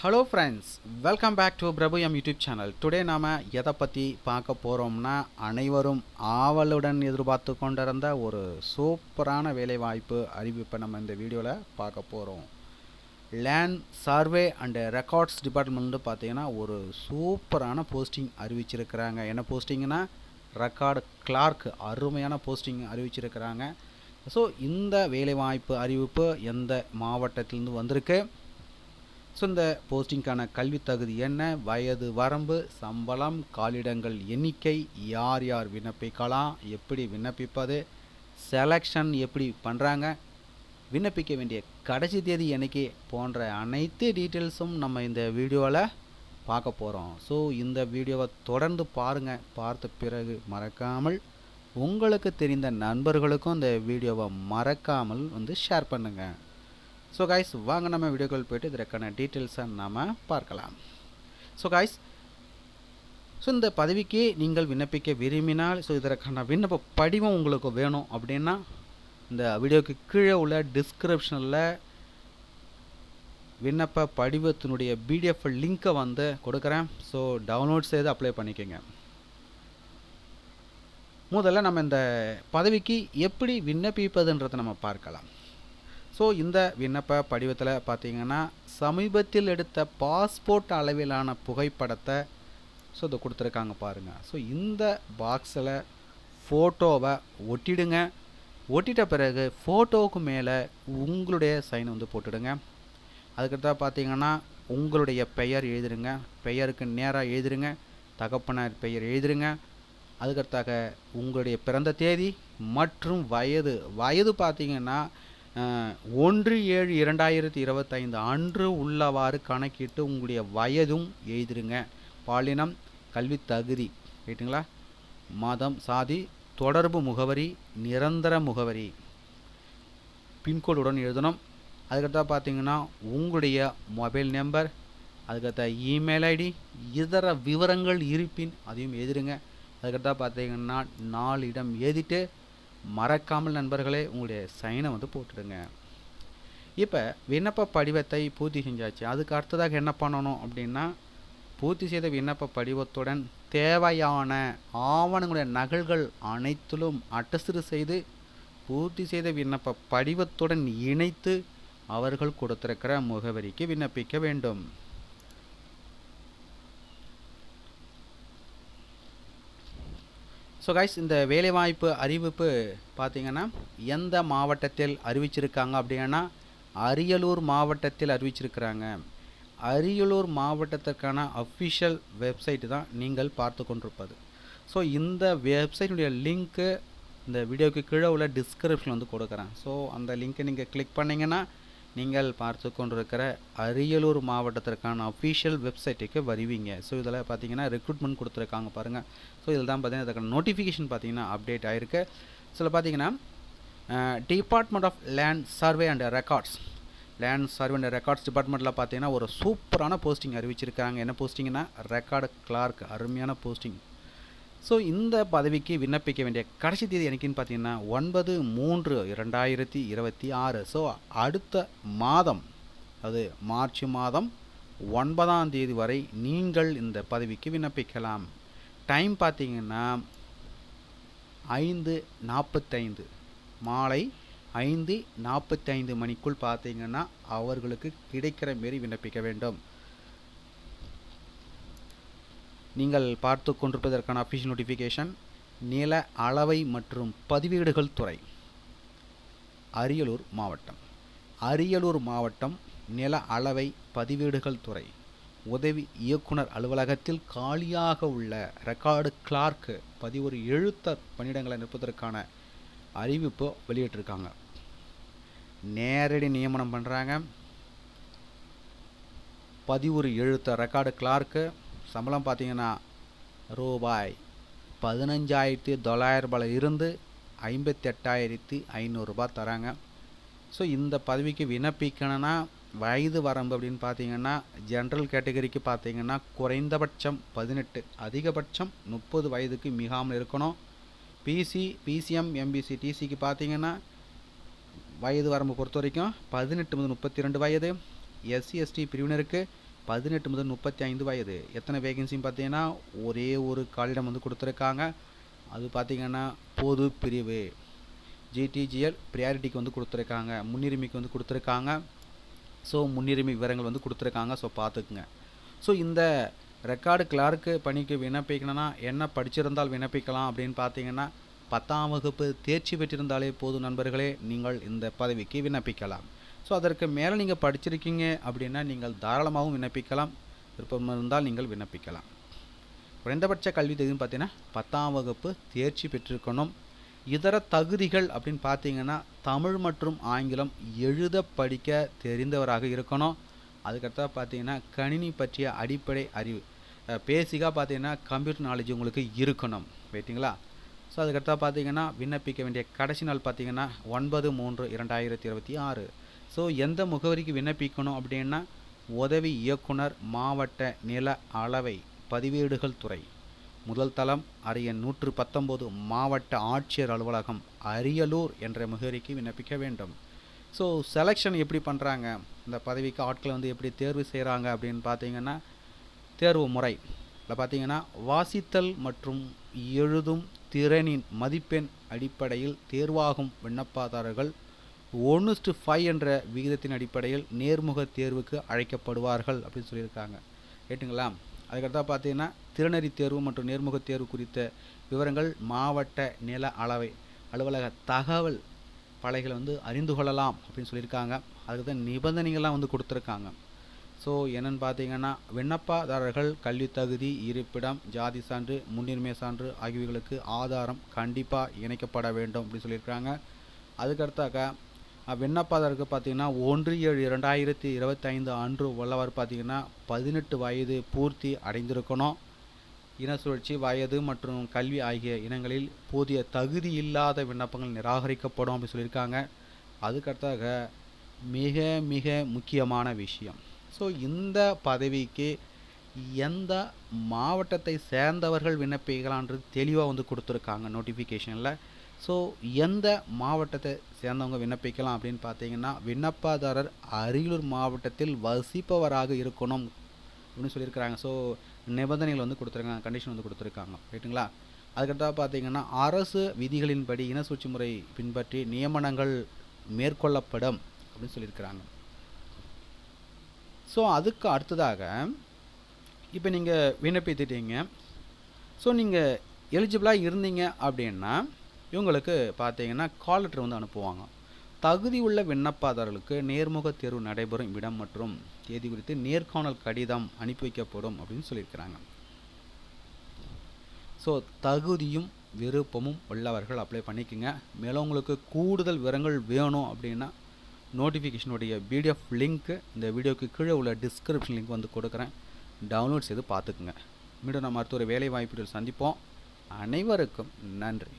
Hello friends, welcome back to Prabhu M YouTube channel. Today நாம் எதை பற்றி பார்க்க போகிறோம்னா, அனைவரும் ஆவலுடன் எதிர்பார்த்து கொண்டிருந்த ஒரு சூப்பரான வேலைவாய்ப்பு அறிவிப்பை நம்ம இந்த வீடியோவில் பார்க்க போகிறோம். Land survey and records department பார்த்தீங்கன்னா ஒரு சூப்பரான போஸ்டிங் அறிவிச்சிருக்கிறாங்க. என்ன போஸ்டிங்னா ரெக்கார்டு கிளார்க், அருமையான போஸ்டிங் அறிவிச்சிருக்கிறாங்க. ஸோ இந்த வேலைவாய்ப்பு அறிவிப்பு எந்த மாவட்டத்திலேருந்து வந்திருக்கு, ஸோ இந்த போஸ்டிங்கான கல்வி தகுதி என்ன, வயது வரம்பு, சம்பளம், காலிடங்கள் எண்ணிக்கை, யார் யார் விண்ணப்பிக்கலாம், எப்படி விண்ணப்பிப்பது, செலெக்ஷன் எப்படி பண்ணுறாங்க, விண்ணப்பிக்க வேண்டிய கடைசி தேதி என்னைக்கு போன்ற அனைத்து டீட்டெயில்ஸும் நம்ம இந்த வீடியோவில் பார்க்க போகிறோம். ஸோ இந்த வீடியோவை தொடர்ந்து பாருங்கள். பார்த்த பிறகு மறக்காமல் உங்களுக்கு தெரிந்த நண்பர்களுக்கும் இந்த வீடியோவை மறக்காமல் ஷேர் பண்ணுங்கள். ஸோ கைஸ், வாங்க நம்ம வீடியோக்கள் போய்ட்டு இதற்கான டீட்டெயில்ஸை நாம் பார்க்கலாம். ஸோ கைஸ், ஸோ இந்த பதவிக்கு நீங்கள் விண்ணப்பிக்க விரும்பினால், ஸோ இதற்கான விண்ணப்ப படிவம் உங்களுக்கு வேணும் அப்படின்னா இந்த வீடியோக்கு கீழே உள்ள டிஸ்கிரிப்ஷனில் விண்ணப்ப படிவத்தினுடைய பிடிஎஃப் லிங்க்கை கொடுக்குறேன். ஸோ டவுன்லோட் செய்து அப்ளை பண்ணிக்கோங்க. முதல்ல நம்ம இந்த பதவிக்கு எப்படி விண்ணப்பிப்பதுன்றதை நம்ம பார்க்கலாம். ஸோ இந்த விண்ணப்ப படிவத்தில் பார்த்தீங்கன்னா சமீபத்தில் எடுத்த பாஸ்போர்ட் அளவிலான புகைப்படத்தை ஸோ இதை கொடுத்துருக்காங்க பாருங்கள். ஸோ இந்த பாக்ஸில் ஃபோட்டோவை ஒட்டிடுங்க. ஒட்டிட்ட பிறகு ஃபோட்டோவுக்கு மேலே உங்களுடைய சைன் போட்டுடுங்க. அதுக்கடுத்தா பார்த்தீங்கன்னா உங்களுடைய பெயர் எழுதிடுங்க. பெயருக்கு நேராக எழுதிடுங்க. தகப்பனார் பெயர் எழுதிடுங்க. அதுக்கடுத்தாக உங்களுடைய பிறந்த தேதி மற்றும் வயது பார்த்தீங்கன்னா 1/7/2025 அன்று உள்ளவாறு கணக்கிட்டு உங்களுடைய வயதும் எழுதிடுங்க. பாலினம், கல்வி தகுதி, ரைட்டுங்களா, மதம், சாதி, தொடர்பு முகவரி, நிரந்தர முகவரி, பின்கோடுடன் எழுதணும். அதுக்கடுத்தா பார்த்தீங்கன்னா உங்களுடைய மொபைல் நம்பர், அதுக்கடுத்த இமெயில் ஐடி, இதர விவரங்கள் இருப்பின் அதையும் எழுதிடுங்க. அதுக்கடுத்தா பார்த்தீங்கன்னா 4 இடம் எழுதிட்டு மறக்காமல் நண்பர்களே உங்களுடைய சைனை போட்டுடுங்க. இப்போ விண்ணப்ப படிவத்தை பூர்த்தி செஞ்சாச்சு. அதுக்கு அடுத்ததாக என்ன பண்ணணும் அப்படின்னா, பூர்த்தி செய்த விண்ணப்ப படிவத்துடன் தேவையான ஆவணங்களுடைய நகல்கள் அனைத்திலும் அட்டஸ்டு செய்து பூர்த்தி செய்த விண்ணப்ப படிவத்துடன் இணைத்து அவர்கள் கொடுத்திருக்கிற முகவரிக்கு விண்ணப்பிக்க வேண்டும். ஸோ கைஸ், இந்த வேலைவாய்ப்பு அறிவிப்பு பார்த்தீங்கன்னா எந்த மாவட்டத்தில் அறிவிச்சிருக்காங்க அப்படின்னா அரியலூர் மாவட்டத்தில் அறிவிச்சிருக்கிறாங்க. அரியலூர் மாவட்டத்திற்கான அஃபிஷியல் வெப்சைட்டு தான் நீங்கள் பார்த்து கொண்டிருப்பது. ஸோ இந்த வெப்சைட்டுடைய லிங்க்கு இந்த வீடியோவுக்கு கீழே உள்ள டிஸ்கிரிப்ஷன் கொடுக்குறேன். ஸோ அந்த லிங்க்கை நீங்கள் கிளிக் பண்ணிங்கன்னா நீங்கள் பார்த்து கொண்டிருக்கிற அரியலூர் மாவட்டத்திற்கான அஃபிஷியல் வெப்சைட்டுக்கு வருவீங்க. ஸோ இதில் பார்த்தீங்கன்னா ரெக்ரூட்மெண்ட் கொடுத்துருக்காங்க பாருங்கள். ஸோ இதில் தான் பார்த்தீங்கன்னா இதுக்கான நோட்டிஃபிகேஷன் பார்த்தீங்கன்னா அப்டேட் ஆகிருக்கு. ஸோ இதில் பார்த்தீங்கன்னா department of land survey and records, land survey and records டிபார்ட்மெண்ட்டில் பார்த்தீங்கன்னா ஒரு சூப்பரான போஸ்டிங் அறிவிச்சிருக்காங்க. என்ன போஸ்டிங்னா ரெக்கார்டு கிளார்க், அருமையான போஸ்டிங். ஸோ இந்த பதவிக்கு விண்ணப்பிக்க வேண்டிய கடைசி தேதி எனக்குன்னு பார்த்தீங்கன்னா 9/3/2026. ஸோ அடுத்த மாதம், அது மார்ச் மாதம் 9ஆம் தேதி வரை நீங்கள் இந்த பதவிக்கு விண்ணப்பிக்கலாம். டைம் பார்த்தீங்கன்னா 5:45, மாலை 5:45 மணிக்குள் பார்த்தீங்கன்னா அவர்களுக்கு கிடைக்கிற மாரி விண்ணப்பிக்க வேண்டும். நீங்கள் பார்த்து கொண்டிருப்பதற்கான அஃபிஷியல் நோட்டிஃபிகேஷன் நில அளவை மற்றும் பதிவேடுகள் துறை, அரியலூர் மாவட்டம். அரியலூர் மாவட்டம் நில அளவை பதிவேடுகள் துறை உதவி இயக்குனர் அலுவலகத்தில் காலியாக உள்ள ரெக்கார்டு கிளார்க்கு 11 எழுத்தர் பணியிடங்களை நிரப்புவதற்கான அறிவிப்பு வெளியிட்டிருக்காங்க. நேரடி நியமனம் பண்ணுறாங்க. 11 எழுத்தர் ரெக்கார்டு கிளார்க்கு சம்பளம் பார்த்தீங்கன்னா ரூபாய் 15,900 இருந்து 58,500 தராங்க. ஸோ இந்த பதவிக்கு விண்ணப்பிக்கணும்னா வயது வரம்பு அப்படின்னு பார்த்தீங்கன்னா ஜென்ரல் கேட்டகரிக்கு பார்த்தீங்கன்னா குறைந்தபட்சம் 18, அதிகபட்சம் 30 வயதுக்கு மிகாமல் இருக்கணும். பிசிஎம், எம்பிசி, டிசிக்கு பார்த்தீங்கன்னா வயது வரம்பு பொறுத்த வரைக்கும் 18 முதல் 32 வயது. எஸ்சி எஸ்டி பிரிவினருக்கு 18 முதல் 35 வயது. எத்தனை வேகன்சின்னு பார்த்தீங்கன்னா ஒரே ஒரு காலிடம் வந்து கொடுத்துருக்காங்க. அது பார்த்தீங்கன்னா பொது பிரிவு ஜிடிஜிஎல் ப்ரியாரிட்டிக்கு வந்து கொடுத்துருக்காங்க, முன்னுரிமைக்கு வந்து கொடுத்துருக்காங்க. ஸோ முன்னுரிமை விவரங்கள் வந்து கொடுத்துருக்காங்க. ஸோ பார்த்துக்குங்க. ஸோ இந்த ரெக்கார்டு கிளார்க்கு பணிக்கு விண்ணப்பிக்கணும்னா என்ன படிச்சிருந்தால் விண்ணப்பிக்கலாம் அப்படின்னு பார்த்தீங்கன்னா 10ஆம் வகுப்பு தேர்ச்சி பெற்றிருந்தாலே போதும் நண்பர்களே, நீங்கள் இந்த பதவிக்கு விண்ணப்பிக்கலாம். ஸோ அதற்கு மேலே நீங்கள் படிச்சிருக்கீங்க அப்படின்னா நீங்கள் தாராளமாகவும் விண்ணப்பிக்கலாம். விருப்பம் இருந்தால் நீங்கள் விண்ணப்பிக்கலாம். குறைந்தபட்ச கல்வி தகுதின்னு பார்த்தீங்கன்னா 10ஆம் வகுப்பு தேர்ச்சி பெற்றிருக்கணும். இதர தகுதிகள் அப்படின்னு பார்த்தீங்கன்னா தமிழ் மற்றும் ஆங்கிலம் எழுத படிக்க தெரிந்தவராக இருக்கணும். அதுக்கடுத்தா பார்த்தீங்கன்னா கணினி பற்றிய அடிப்படை அறிவு, பேசிக்காக பார்த்தீங்கன்னா கம்ப்யூட்டர் நாலேஜ் உங்களுக்கு இருக்கணும். ரைட்டுங்களா? ஸோ அதுக்கடுத்தா பார்த்தீங்கன்னா விண்ணப்பிக்க வேண்டிய கடைசி நாள் பார்த்தீங்கன்னா 9/3/2026. ஸோ எந்த முகவரிக்கு விண்ணப்பிக்கணும் அப்படின்னா உதவி இயக்குனர் மாவட்ட நில அளவை பதிவேடுகள் துறை, முதல் தளம், அறை எண் 119, மாவட்ட ஆட்சியர் அலுவலகம், அரியலூர் என்ற முகவரிக்கு விண்ணப்பிக்க வேண்டும். ஸோ செலெக்ஷன் எப்படி பண்ணுறாங்க, இந்த பதவிக்கு ஆட்களை வந்து எப்படி தேர்வு செய்கிறாங்க அப்படின்னு பார்த்தீங்கன்னா தேர்வு முறை பார்த்தீங்கன்னா வாசித்தல் மற்றும் எழுதும் திறனின் மதிப்பெண் அடிப்படையில் தேர்வாகும் விண்ணப்பதாரர்கள் 1:5 என்ற விகிதத்தின் அடிப்படையில் நேர்முக தேர்வுக்கு அழைக்கப்படுவார்கள் அப்படின்னு சொல்லியிருக்காங்க. கேட்டுங்களா? அதுக்கடுத்தா பார்த்தீங்கன்னா திறனறி தேர்வு மற்றும் நேர்முக தேர்வு குறித்த விவரங்கள் மாவட்ட நில அளவை அலுவலக தகவல் பலகைகளை வந்து அறிந்து கொள்ளலாம் அப்படின்னு சொல்லியிருக்காங்க. அதுக்கு தான் நிபந்தனைகள்லாம் வந்து கொடுத்துருக்காங்க. ஸோ என்னென்னு பார்த்தீங்கன்னா விண்ணப்பதாரர்கள் கல்வி தகுதி, இருப்பிடம், ஜாதி சான்று, முன்னுரிமை சான்று ஆகியவைகளுக்கு ஆதாரம் கண்டிப்பாக இணைக்கப்பட வேண்டும் அப்படின்னு சொல்லியிருக்காங்க. அதுக்கடுத்தாக்க விண்ணப்பதாரருக்கு பார்த்தீங்கன்னா 1/7/2025 அன்று உள்ளவர் பார்த்தீங்கன்னா 18 வயது பூர்த்தி அடைந்திருக்கணும். இன சுழற்சி, வயது மற்றும் கல்வி ஆகிய இனங்களில் போதிய தகுதி இல்லாத விண்ணப்பங்கள் நிராகரிக்கப்படும் அப்படின்னு சொல்லியிருக்காங்க. அதுக்கடுத்தாக மிக மிக முக்கியமான விஷயம், ஸோ இந்த பதவிக்கு எந்த மாவட்டத்தை சேர்ந்தவர்கள் விண்ணப்பிக்கலான்றது தெளிவாக வந்து கொடுத்துருக்காங்க நோட்டிஃபிகேஷனில். ஸோ எந்த மாவட்டத்தை சேர்ந்தவங்க விண்ணப்பிக்கலாம் அப்படின்னு பார்த்தீங்கன்னா விண்ணப்பதாரர் அரியலூர் மாவட்டத்தில் வசிப்பவராக இருக்கணும் அப்படின்னு சொல்லியிருக்கிறாங்க. ஸோ நிபந்தனைகள் வந்து கொடுத்துருக்காங்க, கண்டிஷன் வந்து கொடுத்துருக்காங்க. ரைட்டுங்களா? அதுக்கடுத்தா பார்த்தீங்கன்னா அரசு விதிகளின்படி இன சூழ்ச்சி முறை பின்பற்றி நியமனங்கள் மேற்கொள்ளப்படும் அப்படின்னு சொல்லியிருக்கிறாங்க. ஸோ அதுக்கு அடுத்ததாக இப்போ நீங்கள் விண்ணப்பித்துட்டீங்க. ஸோ நீங்கள் எலிஜிபிளாக இருந்தீங்க அப்படின்னா இவங்களுக்கு பார்த்தீங்கன்னா கால் லெட்டர் வந்து அனுப்புவாங்க. தகுதி உள்ள விண்ணப்பதாரர்களுக்கு நேர்முக தேர்வு நடைபெறும் இடம் மற்றும் தேதி குறித்து நேர்காணல் கடிதம் அனுப்பி வைக்கப்படும் அப்படின்னு சொல்லியிருக்கிறாங்க. ஸோ தகுதியும் விருப்பமும் உள்ளவர்கள் அப்ளை பண்ணிக்கோங்க. மேலும் உங்களுக்கு கூடுதல் விவரங்கள் வேணும் அப்படின்னா நோட்டிஃபிகேஷனுடைய பிடிஎஃப் லிங்க்கு இந்த வீடியோக்கு கீழே உள்ள டிஸ்கிரிப்ஷன் லிங்க் வந்து கொடுக்குறேன், டவுன்லோட் செய்து பார்த்துக்குங்க. மீண்டும் நம்ம அடுத்த ஒரு வேலை வாய்ப்புகள் சந்திப்போம். அனைவருக்கும் நன்றி.